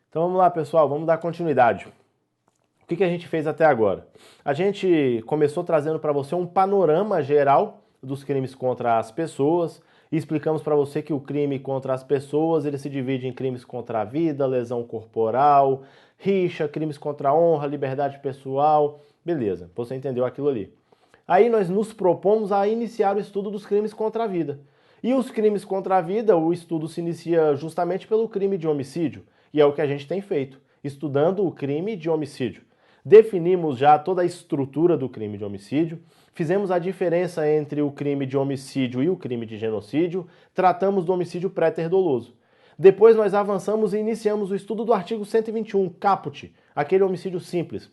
Então vamos lá, pessoal, vamos dar continuidade. O que a gente fez até agora? A gente começou trazendo para você um panorama geral dos crimes contra as pessoas e explicamos para você que o crime contra as pessoas ele se divide em crimes contra a vida, lesão corporal, rixa, crimes contra a honra, liberdade pessoal, beleza, você entendeu aquilo ali. Aí nós nos propomos a iniciar o estudo dos crimes contra a vida. E os crimes contra a vida, o estudo se inicia justamente pelo crime de homicídio, e é o que a gente tem feito, estudando o crime de homicídio. Definimos já toda a estrutura do crime de homicídio, fizemos a diferença entre o crime de homicídio e o crime de genocídio, tratamos do homicídio pré-ter-doloso. Depois nós avançamos e iniciamos o estudo do artigo 121, caput, aquele homicídio simples.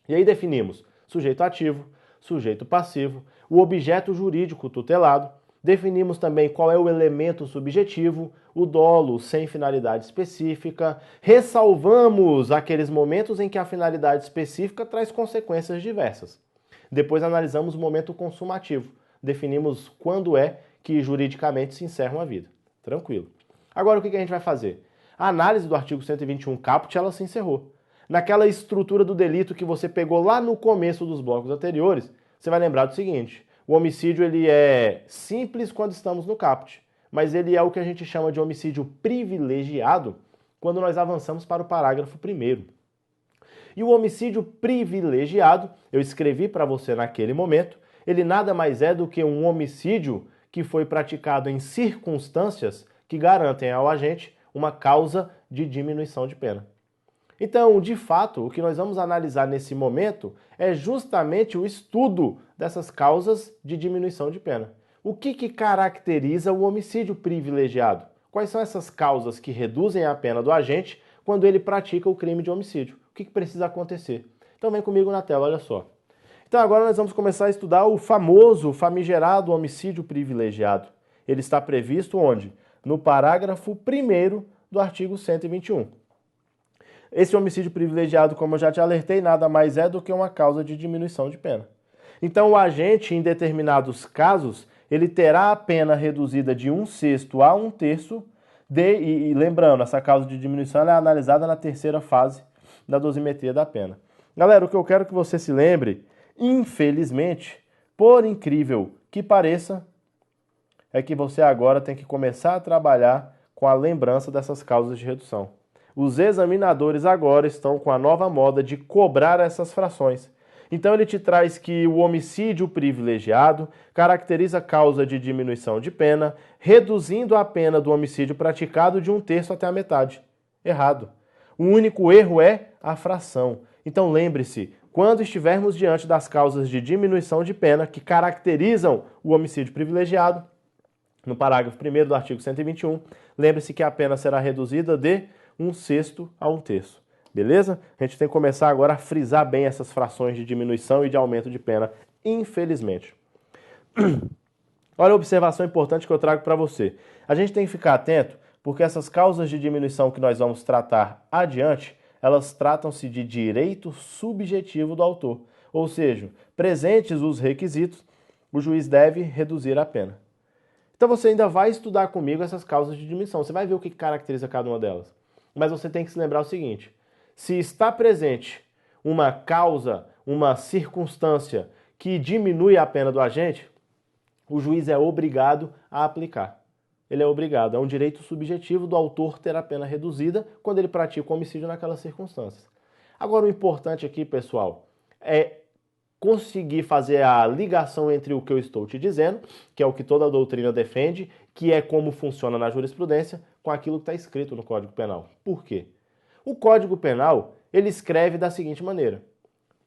E aí definimos sujeito ativo, sujeito passivo, o objeto jurídico tutelado, definimos também qual é o elemento subjetivo, o dolo sem finalidade específica, ressalvamos aqueles momentos em que a finalidade específica traz consequências diversas. Depois analisamos o momento consumativo, definimos quando é que juridicamente se encerra uma vida. Tranquilo. Agora o que a gente vai fazer? A análise do artigo 121 caput, ela se encerrou. Naquela estrutura do delito que você pegou lá no começo dos blocos anteriores, você vai lembrar do seguinte: o homicídio ele é simples quando estamos no caput, mas ele é o que a gente chama de homicídio privilegiado quando nós avançamos para o parágrafo 1º. E o homicídio privilegiado, eu escrevi para você naquele momento, ele nada mais é do que um homicídio que foi praticado em circunstâncias que garantem ao agente uma causa de diminuição de pena. Então, de fato, o que nós vamos analisar nesse momento é justamente o estudo dessas causas de diminuição de pena. O que caracteriza o homicídio privilegiado? Quais são essas causas que reduzem a pena do agente quando ele pratica o crime de homicídio? O que precisa acontecer? Então vem comigo na tela, olha só. Então agora nós vamos começar a estudar o famoso, famigerado homicídio privilegiado. Ele está previsto onde? No parágrafo 1º do artigo 121. Esse homicídio privilegiado, como eu já te alertei, nada mais é do que uma causa de diminuição de pena. Então, o agente, em determinados casos, ele terá a pena reduzida de 1/6 a 1/3, e lembrando, essa causa de diminuição é analisada na terceira fase da dosimetria da pena. Galera, o que eu quero que você se lembre, infelizmente, por incrível que pareça, é que você agora tem que começar a trabalhar com a lembrança dessas causas de redução. Os examinadores agora estão com a nova moda de cobrar essas frações. Então ele te traz que o homicídio privilegiado caracteriza causa de diminuição de pena, reduzindo a pena do homicídio praticado de 1/3 até a metade. Errado. O único erro é a fração. Então lembre-se, quando estivermos diante das causas de diminuição de pena que caracterizam o homicídio privilegiado, no parágrafo 1º do artigo 121, lembre-se que a pena será reduzida de 1/6 a 1/3. Beleza? A gente tem que começar agora a frisar bem essas frações de diminuição e de aumento de pena, infelizmente. Olha a observação importante que eu trago para você. A gente tem que ficar atento, porque essas causas de diminuição que nós vamos tratar adiante, elas tratam-se de direito subjetivo do autor. Ou seja, presentes os requisitos, o juiz deve reduzir a pena. Então você ainda vai estudar comigo essas causas de diminuição. Você vai ver o que caracteriza cada uma delas. Mas você tem que se lembrar o seguinte: se está presente uma causa, uma circunstância que diminui a pena do agente, o juiz é obrigado a aplicar. Ele é obrigado, é um direito subjetivo do autor ter a pena reduzida quando ele pratica o homicídio naquelas circunstâncias. Agora o importante aqui, pessoal, é conseguir fazer a ligação entre o que eu estou te dizendo, que é o que toda a doutrina defende, que é como funciona na jurisprudência, com aquilo que está escrito no Código Penal. Por quê? O Código Penal, ele escreve da seguinte maneira: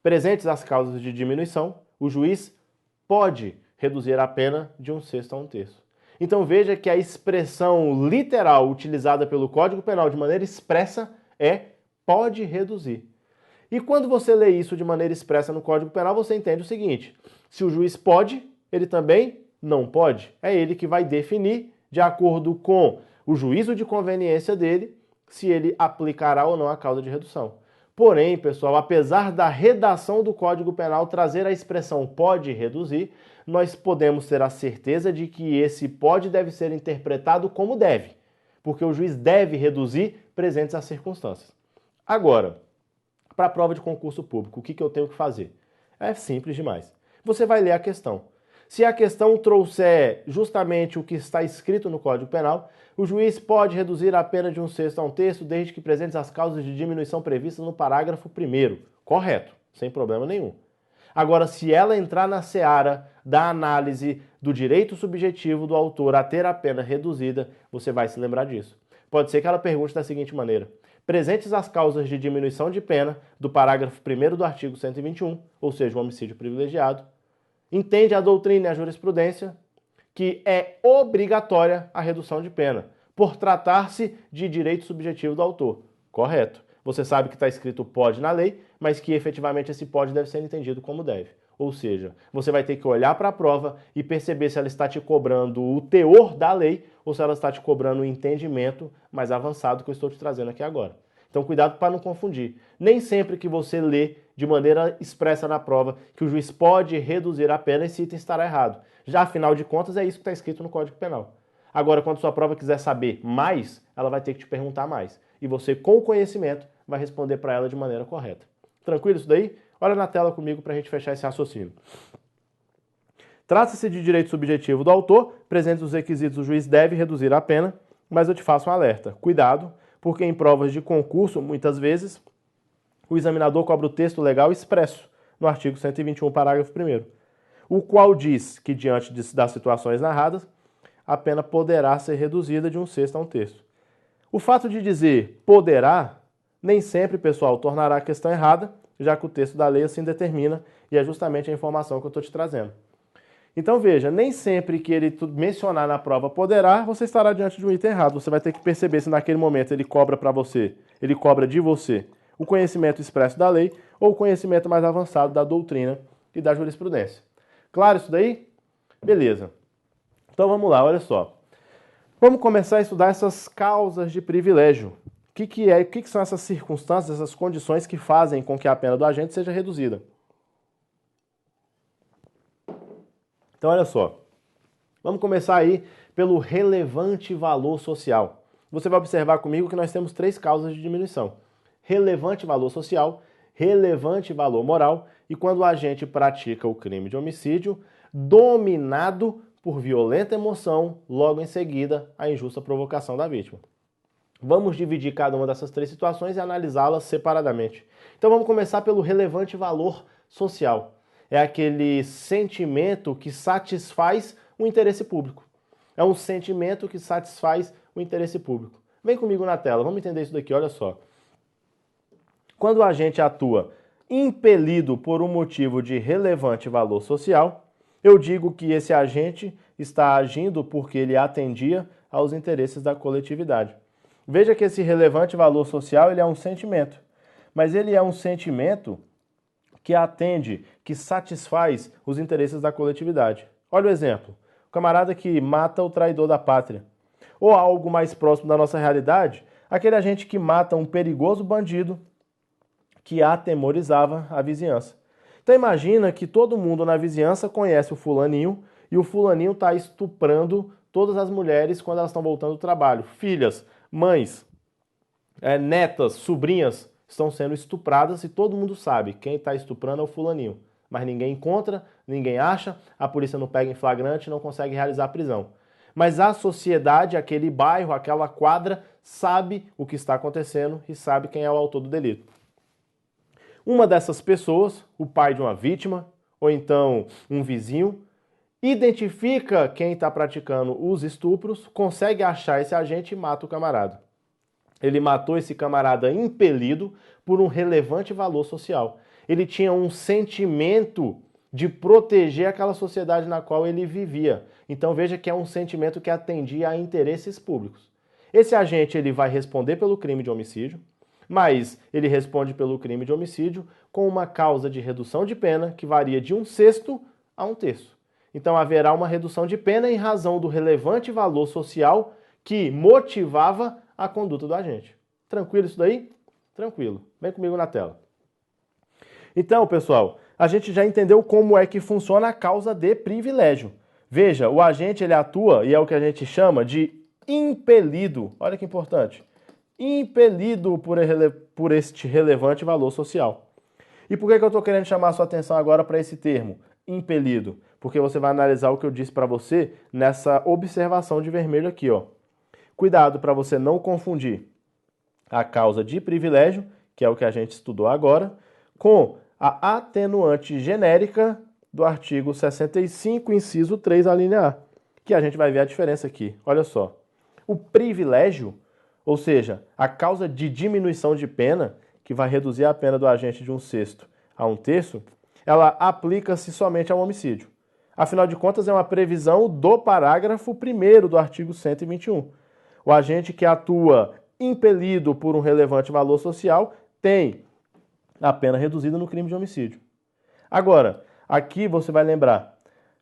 presentes as causas de diminuição, o juiz pode reduzir a pena de 1/6 a 1/3. Então veja que a expressão literal utilizada pelo Código Penal de maneira expressa é pode reduzir. E quando você lê isso de maneira expressa no Código Penal, você entende o seguinte: se o juiz pode, ele também não pode. É ele que vai definir, de acordo com o juízo de conveniência dele, se ele aplicará ou não a causa de redução. Porém, pessoal, apesar da redação do Código Penal trazer a expressão pode reduzir, nós podemos ter a certeza de que esse pode deve ser interpretado como deve, porque o juiz deve reduzir presentes as circunstâncias. Agora, para a prova de concurso público, o que eu tenho que fazer? É simples demais. Você vai ler a questão. Se a questão trouxer justamente o que está escrito no Código Penal, o juiz pode reduzir a pena de 1/6 a 1/3 desde que presentes as causas de diminuição previstas no parágrafo 1º. Correto, sem problema nenhum. Agora, se ela entrar na seara da análise do direito subjetivo do autor a ter a pena reduzida, você vai se lembrar disso. Pode ser que ela pergunte da seguinte maneira: presentes as causas de diminuição de pena do parágrafo 1º do artigo 121, ou seja, o homicídio privilegiado, entende a doutrina e a jurisprudência que é obrigatória a redução de pena, por tratar-se de direito subjetivo do autor. Correto. Você sabe que está escrito pode na lei, mas que efetivamente esse pode deve ser entendido como deve. Ou seja, você vai ter que olhar para a prova e perceber se ela está te cobrando o teor da lei ou se ela está te cobrando o entendimento mais avançado que eu estou te trazendo aqui agora. Então, cuidado para não confundir. Nem sempre que você lê de maneira expressa na prova que o juiz pode reduzir a pena, esse item estará errado. Já, afinal de contas, é isso que está escrito no Código Penal. Agora, quando sua prova quiser saber mais, ela vai ter que te perguntar mais. E você, com o conhecimento, vai responder para ela de maneira correta. Tranquilo isso daí? Olha na tela comigo para a gente fechar esse raciocínio. Trata-se de direito subjetivo do autor, presentes os requisitos, o juiz deve reduzir a pena, mas eu te faço um alerta. Cuidado, porque em provas de concurso, muitas vezes, o examinador cobra o texto legal expresso, no artigo 121, parágrafo 1º, o qual diz que, diante das situações narradas, a pena poderá ser reduzida de 1/6 a 1/3. O fato de dizer poderá, nem sempre, pessoal, tornará a questão errada, já que o texto da lei assim determina, e é justamente a informação que eu estou te trazendo. Então veja, nem sempre que ele mencionar na prova poderá, você estará diante de um item errado. Você vai ter que perceber se naquele momento ele cobra para você, ele cobra de você o conhecimento expresso da lei ou o conhecimento mais avançado da doutrina e da jurisprudência. Claro isso daí? Beleza. Então vamos lá, olha só. Vamos começar a estudar essas causas de privilégio. O que são essas circunstâncias, essas condições que fazem com que a pena do agente seja reduzida? Então, olha só. Vamos começar aí pelo relevante valor social. Você vai observar comigo que nós temos 3 causas de diminuição: relevante valor social, relevante valor moral e quando o agente pratica o crime de homicídio dominado por violenta emoção, logo em seguida a injusta provocação da vítima. Vamos dividir cada uma dessas 3 situações e analisá-las separadamente. Então vamos começar pelo relevante valor social. É aquele sentimento que satisfaz o interesse público. É um sentimento que satisfaz o interesse público. Vem comigo na tela, vamos entender isso daqui, olha só. Quando o agente atua impelido por um motivo de relevante valor social, eu digo que esse agente está agindo porque ele atendia aos interesses da coletividade. Veja que esse relevante valor social ele é um sentimento, mas ele é um sentimento que atende, que satisfaz os interesses da coletividade. Olha o exemplo, o camarada que mata o traidor da pátria. Ou algo mais próximo da nossa realidade, aquele agente que mata um perigoso bandido que atemorizava a vizinhança. Então imagina que todo mundo na vizinhança conhece o fulaninho e o fulaninho está estuprando todas as mulheres quando elas estão voltando do trabalho. Filhas, mães, netas, sobrinhas estão sendo estupradas e todo mundo sabe quem está estuprando é o fulaninho. Mas ninguém encontra, ninguém acha, a polícia não pega em flagrante, não consegue realizar a prisão. Mas a sociedade, aquele bairro, aquela quadra, sabe o que está acontecendo e sabe quem é o autor do delito. Uma dessas pessoas, o pai de uma vítima, ou então um vizinho, identifica quem está praticando os estupros, consegue achar esse agente e mata o camarada. Ele matou esse camarada impelido por um relevante valor social. Ele tinha um sentimento de proteger aquela sociedade na qual ele vivia. Então veja que é um sentimento que atendia a interesses públicos. Esse agente ele vai responder pelo crime de homicídio, mas ele responde pelo crime de homicídio com uma causa de redução de pena que varia de 1/6 a 1/3. Então haverá uma redução de pena em razão do relevante valor social que motivava a conduta do agente. Tranquilo isso daí? Tranquilo. Vem comigo na tela. Então, pessoal, a gente já entendeu como é que funciona a causa de privilégio. Veja, o agente ele atua e é o que a gente chama de impelido. Olha que importante. impelido por este relevante valor social. E por que eu estou querendo chamar a sua atenção agora para esse termo, impelido? Porque você vai analisar o que eu disse para você nessa observação de vermelho aqui, ó. Cuidado para você não confundir a causa de privilégio, que é o que a gente estudou agora, com a atenuante genérica do artigo 65, inciso 3, a linha A, que a gente vai ver a diferença aqui. Olha só. O privilégio, ou seja, a causa de diminuição de pena, que vai reduzir a pena do agente de 1/6 a 1/3, ela aplica-se somente ao homicídio. Afinal de contas, é uma previsão do parágrafo 1º do artigo 121. O agente que atua impelido por um relevante valor social tem a pena reduzida no crime de homicídio. Agora, aqui você vai lembrar,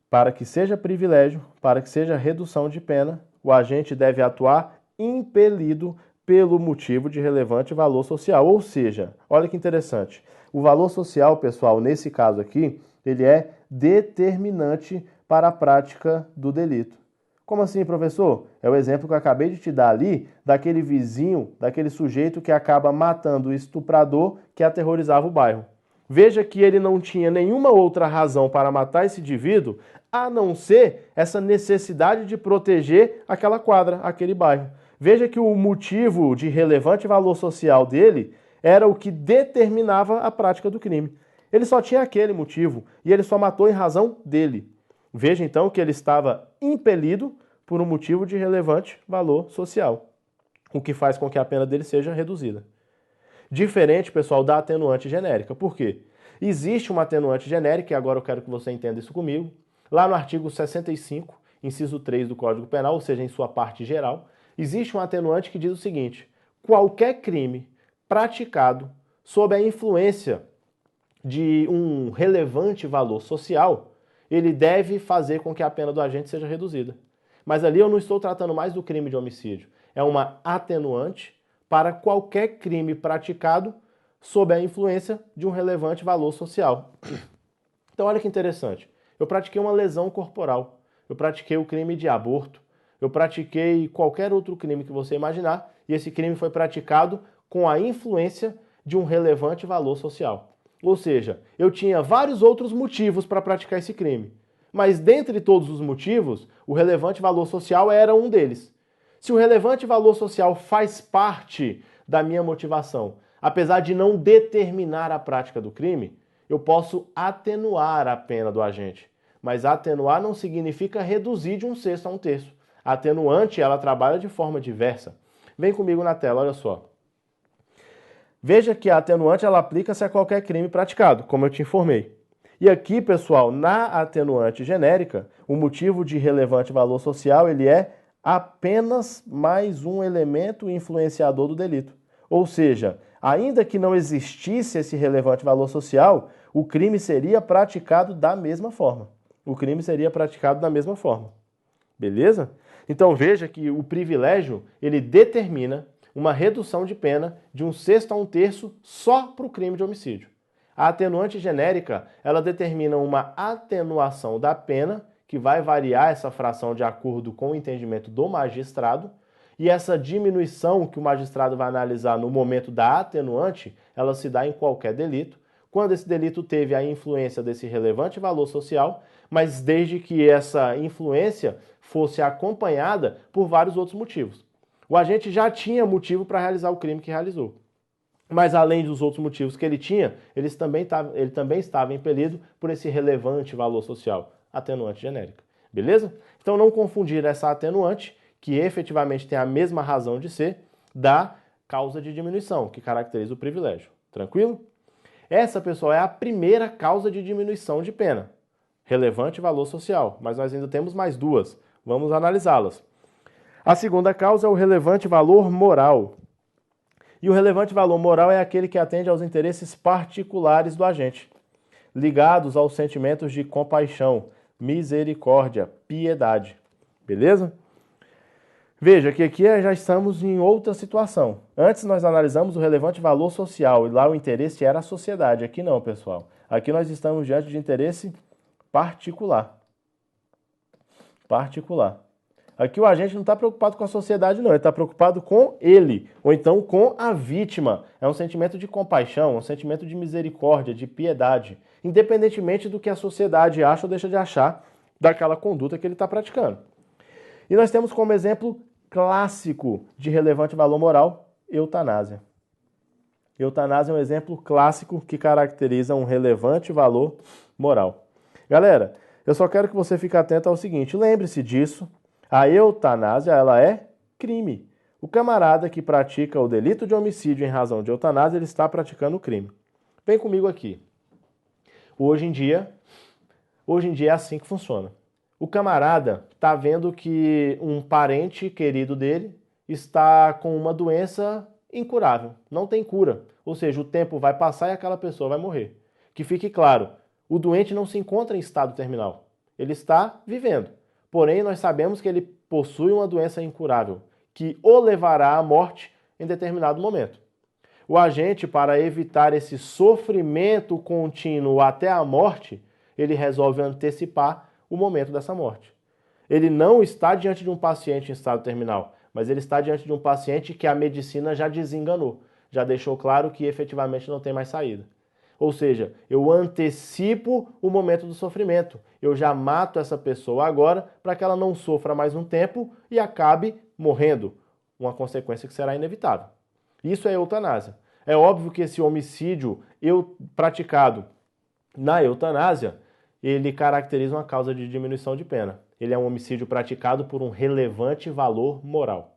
para que seja privilégio, para que seja redução de pena, o agente deve atuar impelido pelo motivo de relevante valor social. Ou seja, olha que interessante, o valor social, pessoal, nesse caso aqui, ele é determinante para a prática do delito. Como assim, professor? É o exemplo que eu acabei de te dar ali, daquele vizinho, daquele sujeito que acaba matando o estuprador que aterrorizava o bairro. Veja que ele não tinha nenhuma outra razão para matar esse indivíduo, a não ser essa necessidade de proteger aquela quadra, aquele bairro. Veja que o motivo de relevante valor social dele era o que determinava a prática do crime. Ele só tinha aquele motivo e ele só matou em razão dele. Veja então que ele estava impelido por um motivo de relevante valor social, o que faz com que a pena dele seja reduzida. Diferente, pessoal, da atenuante genérica. Por quê? Existe uma atenuante genérica, e agora eu quero que você entenda isso comigo, lá no artigo 65, inciso 3 do Código Penal, ou seja, em sua parte geral, existe um atenuante que diz o seguinte: qualquer crime praticado sob a influência de um relevante valor social, ele deve fazer com que a pena do agente seja reduzida. Mas ali eu não estou tratando mais do crime de homicídio. É uma atenuante para qualquer crime praticado sob a influência de um relevante valor social. Então olha que interessante. Eu pratiquei uma lesão corporal. Eu pratiquei o crime de aborto. Eu pratiquei qualquer outro crime que você imaginar. E esse crime foi praticado com a influência de um relevante valor social. Ou seja, eu tinha vários outros motivos para praticar esse crime. Mas dentre todos os motivos, o relevante valor social era um deles. Se o relevante valor social faz parte da minha motivação, apesar de não determinar a prática do crime, eu posso atenuar a pena do agente. Mas atenuar não significa reduzir de 1/6 a 1/3. A atenuante, ela trabalha de forma diversa. Vem comigo na tela, olha só. Veja que a atenuante ela aplica-se a qualquer crime praticado, como eu te informei. E aqui, pessoal, na atenuante genérica, o motivo de relevante valor social ele é apenas mais um elemento influenciador do delito. Ou seja, ainda que não existisse esse relevante valor social, o crime seria praticado da mesma forma. O crime seria praticado da mesma forma. Beleza? Então veja que o privilégio ele determina uma redução de pena de 1/6 a 1/3 só para o crime de homicídio. A atenuante genérica, ela determina uma atenuação da pena, que vai variar essa fração de acordo com o entendimento do magistrado, e essa diminuição que o magistrado vai analisar no momento da atenuante, ela se dá em qualquer delito, quando esse delito teve a influência desse relevante valor social, mas desde que essa influência fosse acompanhada por vários outros motivos. O agente já tinha motivo para realizar o crime que realizou. Mas além dos outros motivos que ele tinha, ele também estava impelido por esse relevante valor social, atenuante genérica. Beleza? Então não confundir essa atenuante, que efetivamente tem a mesma razão de ser, da causa de diminuição, que caracteriza o privilégio. Tranquilo? Essa, pessoal, é a primeira causa de diminuição de pena. Relevante valor social. Mas nós ainda temos mais duas. Vamos analisá-las. A segunda causa é o relevante valor moral. E o relevante valor moral é aquele que atende aos interesses particulares do agente, ligados aos sentimentos de compaixão, misericórdia, piedade. Beleza? Veja que aqui já estamos em outra situação. Antes nós analisamos o relevante valor social e lá o interesse era a sociedade. Aqui não, pessoal. Aqui nós estamos diante de interesse particular. Particular. Aqui o agente não está preocupado com a sociedade, não. Ele está preocupado com ele, ou então com a vítima. É um sentimento de compaixão, um sentimento de misericórdia, de piedade, independentemente do que a sociedade acha ou deixa de achar daquela conduta que ele está praticando. E nós temos como exemplo clássico de relevante valor moral, eutanásia. Eutanásia é um exemplo clássico que caracteriza um relevante valor moral. Galera, eu só quero que você fique atento ao seguinte, lembre-se disso, a eutanásia ela é crime. O camarada que pratica o delito de homicídio em razão de eutanásia, ele está praticando o crime. Vem comigo aqui. Hoje em dia é assim que funciona. O camarada está vendo que um parente querido dele está com uma doença incurável, não tem cura. Ou seja, o tempo vai passar e aquela pessoa vai morrer. Que fique claro, o doente não se encontra em estado terminal. Ele está vivendo. Porém, nós sabemos que ele possui uma doença incurável, que o levará à morte em determinado momento. O agente, para evitar esse sofrimento contínuo até a morte, ele resolve antecipar o momento dessa morte. Ele não está diante de um paciente em estado terminal, mas ele está diante de um paciente que a medicina já desenganou, já deixou claro que efetivamente não tem mais saída. Ou seja, eu antecipo o momento do sofrimento. Eu já mato essa pessoa agora para que ela não sofra mais um tempo e acabe morrendo. Uma consequência que será inevitável. Isso é eutanásia. É óbvio que esse homicídio praticado na eutanásia, ele caracteriza uma causa de diminuição de pena. Ele é um homicídio praticado por um relevante valor moral.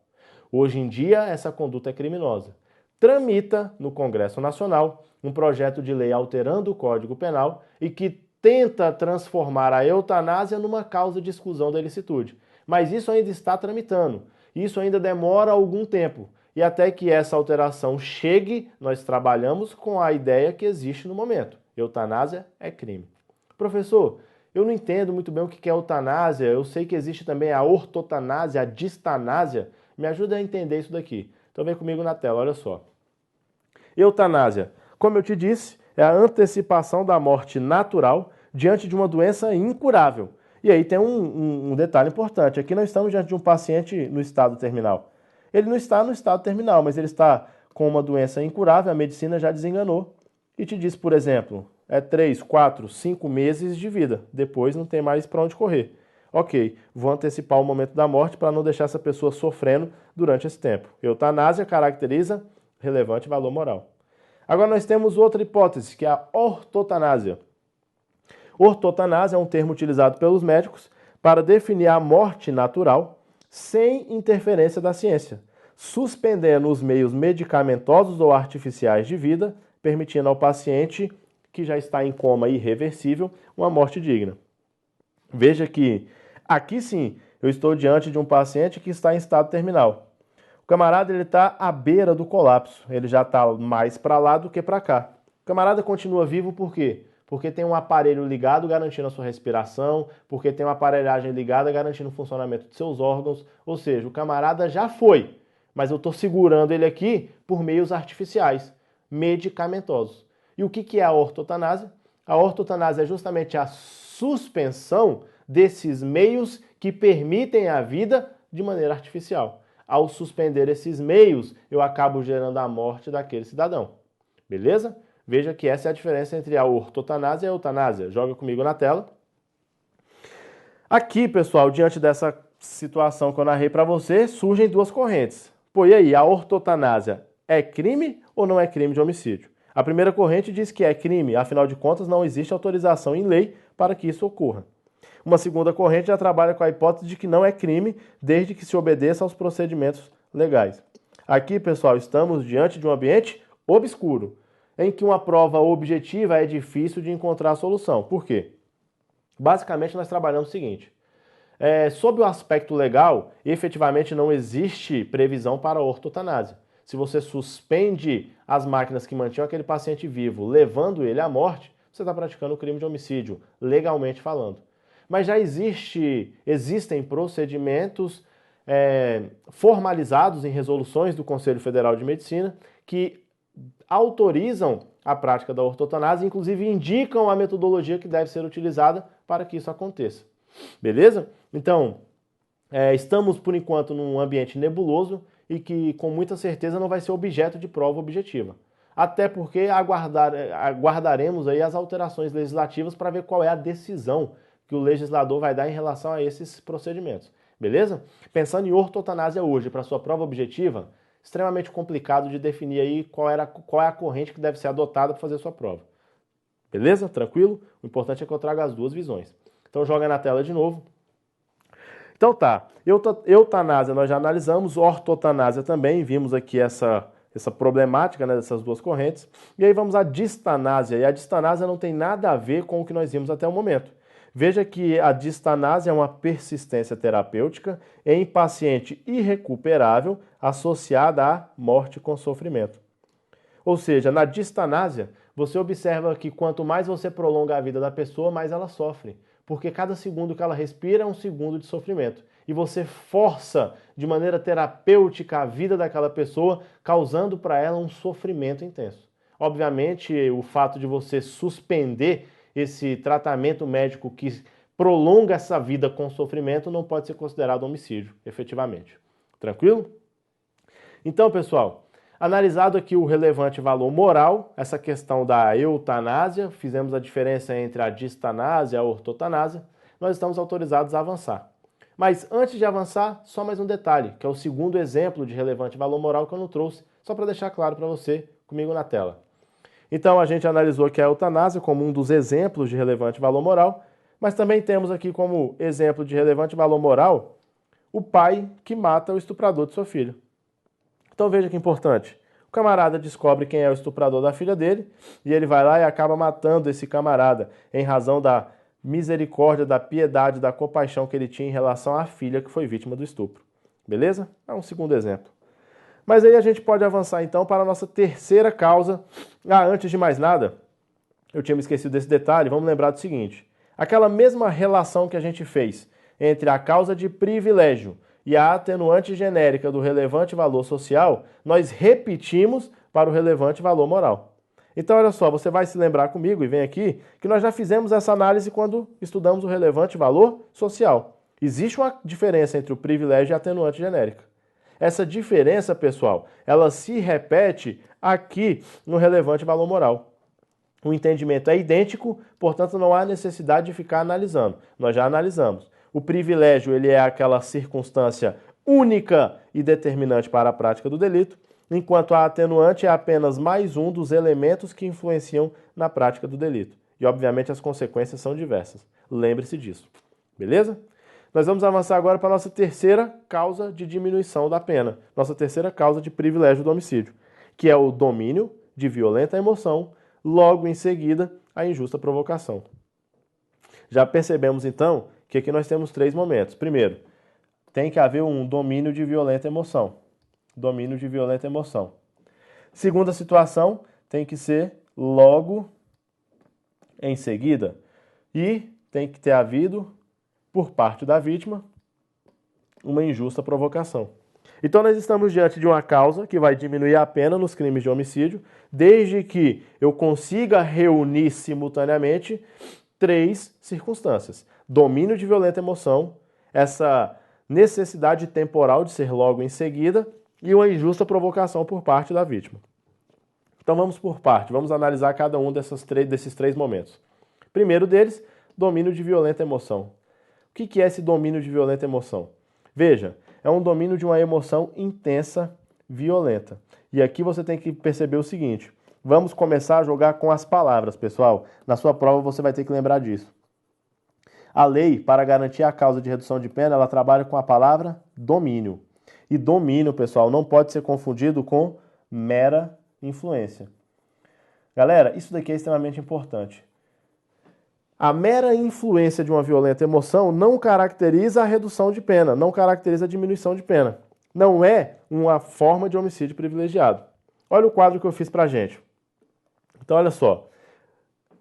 Hoje em dia, essa conduta é criminosa. Tramita no Congresso Nacional um projeto de lei alterando o Código Penal e que tenta transformar a eutanásia numa causa de exclusão da ilicitude. Mas isso ainda está tramitando. Isso ainda demora algum tempo. E até que essa alteração chegue, nós trabalhamos com a ideia que existe no momento. Eutanásia é crime. Professor, eu não entendo muito bem o que é eutanásia. Eu sei que existe também a ortotanásia, a distanásia. Me ajuda a entender isso daqui. Então vem comigo na tela, olha só. Eutanásia, como eu te disse, é a antecipação da morte natural diante de uma doença incurável. E aí tem um detalhe importante. Aqui não estamos diante de um paciente no estado terminal. Ele não está no estado terminal, mas ele está com uma doença incurável, a medicina já desenganou e te diz, por exemplo, 3, 4, 5 meses de vida. Depois não tem mais para onde correr. Ok, vou antecipar o momento da morte para não deixar essa pessoa sofrendo durante esse tempo. Eutanásia caracteriza relevante valor moral. Agora nós temos outra hipótese, que é a ortotanásia. Ortotanásia é um termo utilizado pelos médicos para definir a morte natural sem interferência da ciência, suspendendo os meios medicamentosos ou artificiais de vida, permitindo ao paciente que já está em coma irreversível uma morte digna. Veja que aqui sim eu estou diante de um paciente que está em estado terminal. O camarada está à beira do colapso, ele já está mais para lá do que para cá. O camarada continua vivo por quê? Porque tem um aparelho ligado garantindo a sua respiração, porque tem uma aparelhagem ligada garantindo o funcionamento de seus órgãos, ou seja, o camarada já foi, mas eu estou segurando ele aqui por meios artificiais, medicamentosos. E o que é a ortotanásia? A ortotanásia é justamente a suspensão desses meios que permitem a vida de maneira artificial. Ao suspender esses meios, eu acabo gerando a morte daquele cidadão. Beleza? Veja que essa é a diferença entre a ortotanásia e a eutanásia. Joga comigo na tela. Aqui, pessoal, diante dessa situação que eu narrei para você, surgem duas correntes. Pô, e aí, a ortotanásia é crime ou não é crime de homicídio? A primeira corrente diz que é crime, afinal de contas não existe autorização em lei para que isso ocorra. Uma segunda corrente já trabalha com a hipótese de que não é crime, desde que se obedeça aos procedimentos legais. Aqui, pessoal, estamos diante de um ambiente obscuro, em que uma prova objetiva é difícil de encontrar a solução. Por quê? Basicamente, nós trabalhamos o seguinte. Sob o aspecto legal, efetivamente não existe previsão para a ortotanásia. Se você suspende as máquinas que mantinham aquele paciente vivo, levando ele à morte, você está praticando o crime de homicídio, legalmente falando. Mas já existem procedimentos formalizados em resoluções do Conselho Federal de Medicina que autorizam a prática da ortotanásia, inclusive indicam a metodologia que deve ser utilizada para que isso aconteça. Beleza? Então, Estamos, por enquanto, num ambiente nebuloso e que, com muita certeza, não vai ser objeto de prova objetiva. Até porque aguardaremos aí as alterações legislativas para ver qual é a decisão que o legislador vai dar em relação a esses procedimentos. Beleza? Pensando em ortotanásia hoje para sua prova objetiva, extremamente complicado de definir aí qual é a corrente que deve ser adotada para fazer a sua prova. Beleza? Tranquilo? O importante é que eu traga as duas visões. Então joga na tela de novo. Então tá, eutanásia nós já analisamos, ortotanásia também, vimos aqui essa problemática, né, dessas duas correntes. E aí vamos à distanásia, e a distanásia não tem nada a ver com o que nós vimos até o momento. Veja que a distanásia é uma persistência terapêutica em paciente irrecuperável associada à morte com sofrimento. Ou seja, na distanásia, você observa que quanto mais você prolonga a vida da pessoa, mais ela sofre. Porque cada segundo que ela respira é um segundo de sofrimento. E você força de maneira terapêutica a vida daquela pessoa, causando para ela um sofrimento intenso. Obviamente, o fato de você suspender esse tratamento médico que prolonga essa vida com sofrimento não pode ser considerado homicídio, efetivamente. Tranquilo? Então, pessoal, analisado aqui o relevante valor moral, essa questão da eutanásia, fizemos a diferença entre a distanásia e a ortotanásia, nós estamos autorizados a avançar. Mas antes de avançar, só mais um detalhe, que é o segundo exemplo de relevante valor moral que eu não trouxe, só para deixar claro para você, comigo na tela. Então a gente analisou aqui a eutanásia como um dos exemplos de relevante valor moral, mas também temos aqui como exemplo de relevante valor moral o pai que mata o estuprador de seu filho. Então veja que importante. O camarada descobre quem é o estuprador da filha dele e ele vai lá e acaba matando esse camarada em razão da misericórdia, da piedade, da compaixão que ele tinha em relação à filha que foi vítima do estupro. Beleza? É um segundo exemplo. Mas aí a gente pode avançar então para a nossa terceira causa. Antes de mais nada, eu tinha me esquecido desse detalhe, vamos lembrar do seguinte. Aquela mesma relação que a gente fez entre a causa de privilégio e a atenuante genérica do relevante valor social, nós repetimos para o relevante valor moral. Então, olha só, você vai se lembrar comigo e vem aqui que nós já fizemos essa análise quando estudamos o relevante valor social. Existe uma diferença entre o privilégio e a atenuante genérica. Essa diferença, pessoal, ela se repete aqui no relevante valor moral. O entendimento é idêntico, portanto não há necessidade de ficar analisando. Nós já analisamos. O privilégio ele é aquela circunstância única e determinante para a prática do delito, enquanto a atenuante é apenas mais um dos elementos que influenciam na prática do delito. E, obviamente, as consequências são diversas. Lembre-se disso. Beleza? Nós vamos avançar agora para a nossa terceira causa de diminuição da pena, nossa terceira causa de privilégio do homicídio, que é o domínio de violenta emoção, logo em seguida, a injusta provocação. Já percebemos, então, que aqui nós temos três momentos. Primeiro, tem que haver um domínio de violenta emoção. Domínio de violenta emoção. Segunda situação, tem que ser logo em seguida. E tem que ter havido, por parte da vítima, uma injusta provocação. Então nós estamos diante de uma causa que vai diminuir a pena nos crimes de homicídio, desde que eu consiga reunir simultaneamente três circunstâncias. Domínio de violenta emoção, essa necessidade temporal de ser logo em seguida e uma injusta provocação por parte da vítima. Então vamos por parte, vamos analisar cada um desses três momentos. Primeiro deles, domínio de violenta emoção. O que é esse domínio de violenta emoção? Veja, é um domínio de uma emoção intensa, violenta. E aqui você tem que perceber o seguinte, vamos começar a jogar com as palavras, pessoal. Na sua prova você vai ter que lembrar disso. A lei, para garantir a causa de redução de pena, ela trabalha com a palavra domínio. E domínio, pessoal, não pode ser confundido com mera influência. Galera, isso daqui é extremamente importante. A mera influência de uma violenta emoção não caracteriza a redução de pena, não caracteriza a diminuição de pena. Não é uma forma de homicídio privilegiado. Olha o quadro que eu fiz pra gente. Então, olha só.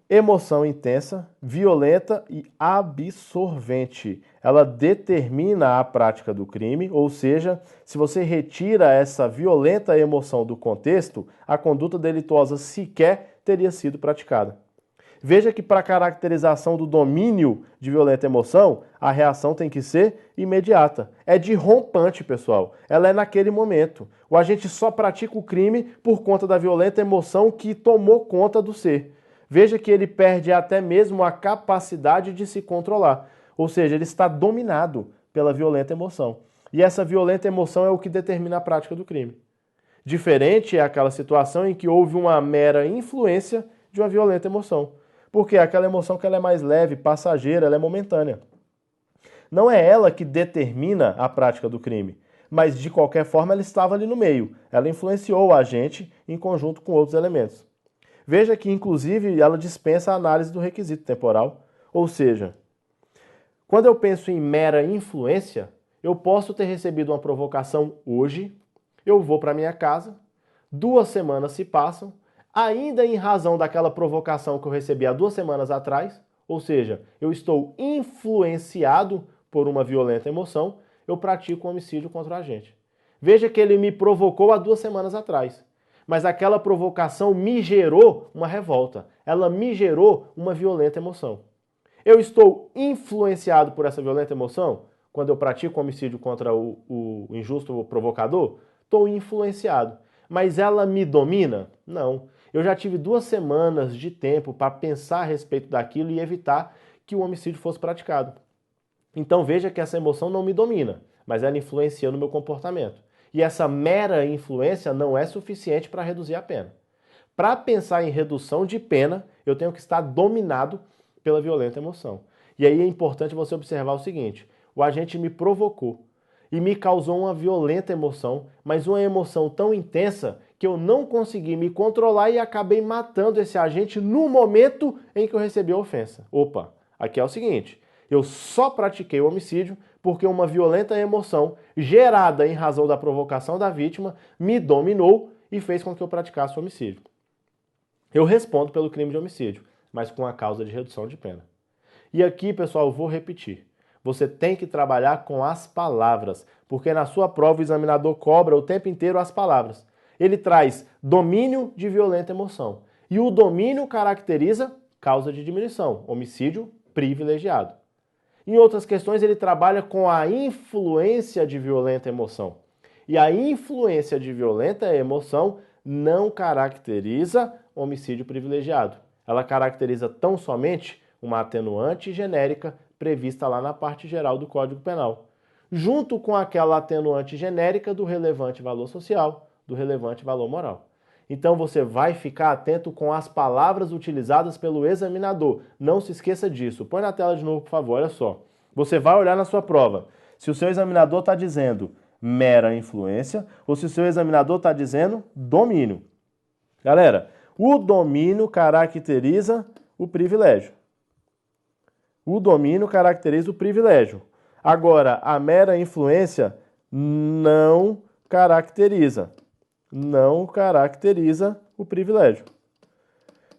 Emoção intensa, violenta e absorvente. Ela determina a prática do crime, ou seja, se você retira essa violenta emoção do contexto, a conduta delituosa sequer teria sido praticada. Veja que para a caracterização do domínio de violenta emoção, a reação tem que ser imediata. É de rompante, pessoal. Ela é naquele momento. O agente só pratica o crime por conta da violenta emoção que tomou conta do ser. Veja que ele perde até mesmo a capacidade de se controlar. Ou seja, ele está dominado pela violenta emoção. E essa violenta emoção é o que determina a prática do crime. Diferente é aquela situação em que houve uma mera influência de uma violenta emoção. Porque aquela emoção que ela é mais leve, passageira, ela é momentânea. Não é ela que determina a prática do crime, mas de qualquer forma ela estava ali no meio. Ela influenciou o agente em conjunto com outros elementos. Veja que, inclusive, ela dispensa a análise do requisito temporal. Ou seja, quando eu penso em mera influência, eu posso ter recebido uma provocação hoje, eu vou para minha casa, 2 semanas se passam, ainda em razão daquela provocação que eu recebi há 2 semanas atrás, ou seja, eu estou influenciado por uma violenta emoção, eu pratico um homicídio contra o agente. Veja que ele me provocou há 2 semanas atrás, mas aquela provocação me gerou uma revolta, ela me gerou uma violenta emoção. Eu estou influenciado por essa violenta emoção quando eu pratico um homicídio contra o injusto provocador? Estou influenciado. Mas ela me domina? Não. Eu já tive 2 semanas de tempo para pensar a respeito daquilo e evitar que o homicídio fosse praticado. Então veja que essa emoção não me domina, mas ela influencia no meu comportamento. E essa mera influência não é suficiente para reduzir a pena. Para pensar em redução de pena, eu tenho que estar dominado pela violenta emoção. E aí é importante você observar o seguinte: o agente me provocou e me causou uma violenta emoção, mas uma emoção tão intensa que eu não consegui me controlar e acabei matando esse agente no momento em que eu recebi a ofensa. Opa, aqui é o seguinte: eu só pratiquei o homicídio porque uma violenta emoção gerada em razão da provocação da vítima me dominou e fez com que eu praticasse o homicídio. Eu respondo pelo crime de homicídio, mas com a causa de redução de pena. E aqui, pessoal, eu vou repetir. Você tem que trabalhar com as palavras, porque na sua prova o examinador cobra o tempo inteiro as palavras. Ele traz domínio de violenta emoção. E o domínio caracteriza causa de diminuição, homicídio privilegiado. Em outras questões, ele trabalha com a influência de violenta emoção. E a influência de violenta emoção não caracteriza homicídio privilegiado. Ela caracteriza tão somente uma atenuante genérica prevista lá na parte geral do Código Penal, junto com aquela atenuante genérica do relevante valor social, do relevante valor moral. Então você vai ficar atento com as palavras utilizadas pelo examinador. Não se esqueça disso. Põe na tela de novo, por favor, olha só. Você vai olhar na sua prova se o seu examinador está dizendo mera influência ou se o seu examinador está dizendo domínio. Galera, o domínio caracteriza o privilégio. O domínio caracteriza o privilégio. Agora, a mera influência não caracteriza o privilégio.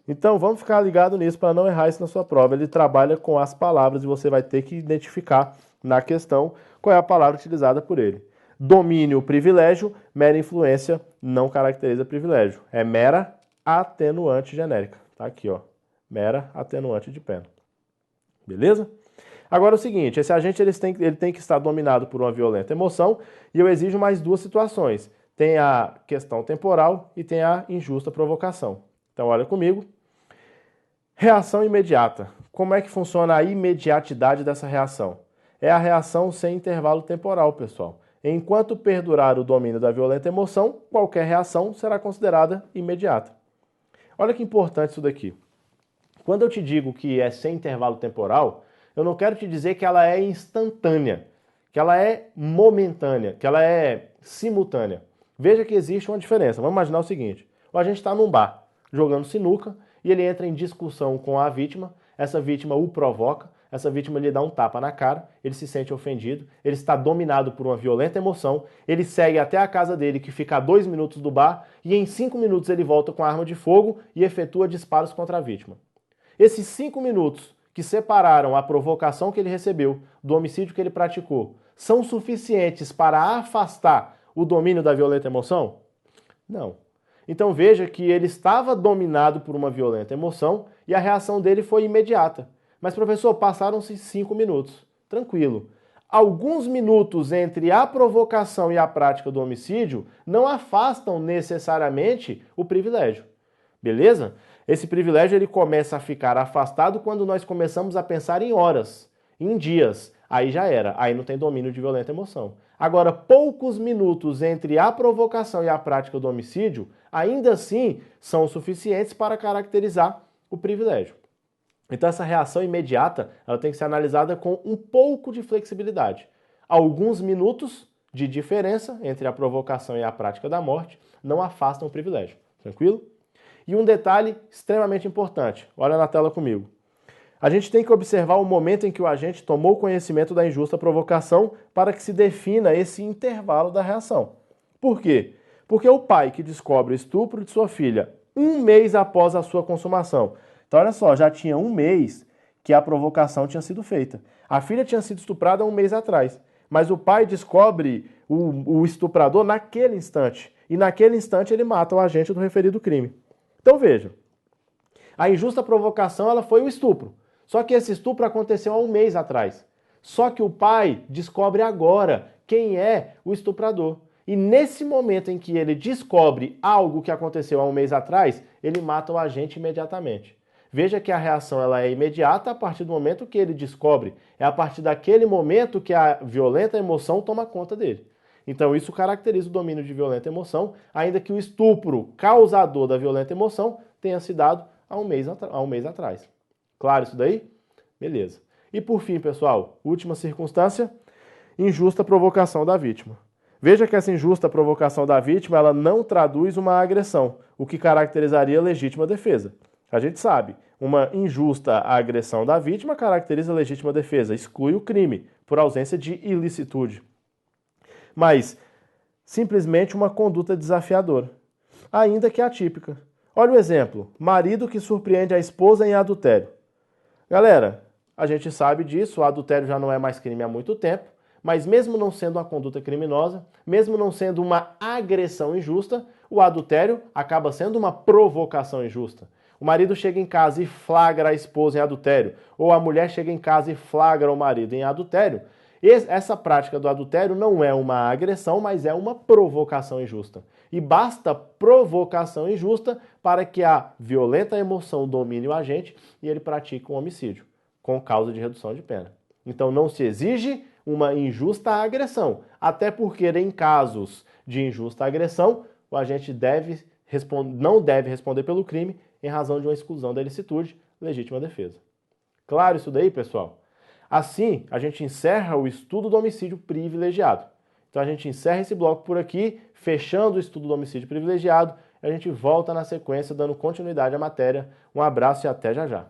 Então, vamos ficar ligado nisso para não errar isso na sua prova. Ele trabalha com as palavras e você vai ter que identificar na questão qual é a palavra utilizada por ele. Domínio, privilégio, mera influência não caracteriza privilégio. É mera atenuante genérica. Tá aqui, ó. Mera atenuante de pena. Beleza? Agora é o seguinte, esse agente ele tem que estar dominado por uma violenta emoção e eu exijo mais 2 situações. Tem a questão temporal e tem a injusta provocação. Então olha comigo. Reação imediata. Como é que funciona a imediatidade dessa reação? É a reação sem intervalo temporal, pessoal. Enquanto perdurar o domínio da violenta emoção, qualquer reação será considerada imediata. Olha que importante isso daqui. Quando eu te digo que é sem intervalo temporal, eu não quero te dizer que ela é instantânea, que ela é momentânea, que ela é simultânea. Veja que existe uma diferença. Vamos imaginar o seguinte: o agente está num bar, jogando sinuca, e ele entra em discussão com a vítima, essa vítima o provoca, essa vítima lhe dá um tapa na cara, ele se sente ofendido, ele está dominado por uma violenta emoção, ele segue até a casa dele, que fica a 2 minutos do bar, e em 5 minutos ele volta com a arma de fogo e efetua disparos contra a vítima. Esses 5 minutos que separaram a provocação que ele recebeu do homicídio que ele praticou são suficientes para afastar o domínio da violenta emoção? Não. Então veja que ele estava dominado por uma violenta emoção e a reação dele foi imediata. Mas, professor, passaram-se 5 minutos. Tranquilo. Alguns minutos entre a provocação e a prática do homicídio não afastam necessariamente o privilégio. Beleza? Esse privilégio ele começa a ficar afastado quando nós começamos a pensar em horas, em dias. Aí já era, aí não tem domínio de violenta emoção. Agora, poucos minutos entre a provocação e a prática do homicídio, ainda assim, são suficientes para caracterizar o privilégio. Então essa reação imediata, ela tem que ser analisada com um pouco de flexibilidade. Alguns minutos de diferença entre a provocação e a prática da morte não afastam o privilégio. Tranquilo? E um detalhe extremamente importante, olha na tela comigo. A gente tem que observar o momento em que o agente tomou conhecimento da injusta provocação para que se defina esse intervalo da reação. Por quê? Porque o pai que descobre o estupro de sua filha 1 mês após a sua consumação. Então, olha só, já tinha 1 mês que a provocação tinha sido feita. A filha tinha sido estuprada 1 mês atrás, mas o pai descobre o estuprador naquele instante. E naquele instante ele mata o agente do referido crime. Então, veja, a injusta provocação ela foi o estupro. Só que esse estupro aconteceu há 1 mês atrás. Só que o pai descobre agora quem é o estuprador. E nesse momento em que ele descobre algo que aconteceu há 1 mês atrás, ele mata o agente imediatamente. Veja que a reação ela é imediata a partir do momento que ele descobre. É a partir daquele momento que a violenta emoção toma conta dele. Então isso caracteriza o domínio de violenta emoção, ainda que o estupro causador da violenta emoção tenha se dado há 1 mês atrás. Claro isso daí? Beleza. E por fim, pessoal, última circunstância, injusta provocação da vítima. Veja que essa injusta provocação da vítima ela não traduz uma agressão, o que caracterizaria legítima defesa. A gente sabe, uma injusta agressão da vítima caracteriza legítima defesa, exclui o crime, por ausência de ilicitude. Mas, simplesmente uma conduta desafiadora, ainda que atípica. Olha o exemplo, marido que surpreende a esposa em adultério. Galera, a gente sabe disso, o adultério já não é mais crime há muito tempo, mas mesmo não sendo uma conduta criminosa, mesmo não sendo uma agressão injusta, o adultério acaba sendo uma provocação injusta. O marido chega em casa e flagra a esposa em adultério, ou a mulher chega em casa e flagra o marido em adultério. Essa prática do adultério não é uma agressão, mas é uma provocação injusta. E basta provocação injusta para que a violenta emoção domine o agente e ele pratique um homicídio, com causa de redução de pena. Então não se exige uma injusta agressão, até porque em casos de injusta agressão, o agente não deve responder pelo crime em razão de uma exclusão da ilicitude, legítima defesa. Claro isso daí, pessoal? Assim, a gente encerra o estudo do homicídio privilegiado. Então a gente encerra esse bloco por aqui, fechando o estudo do homicídio privilegiado, e a gente volta na sequência dando continuidade à matéria. Um abraço e até já já.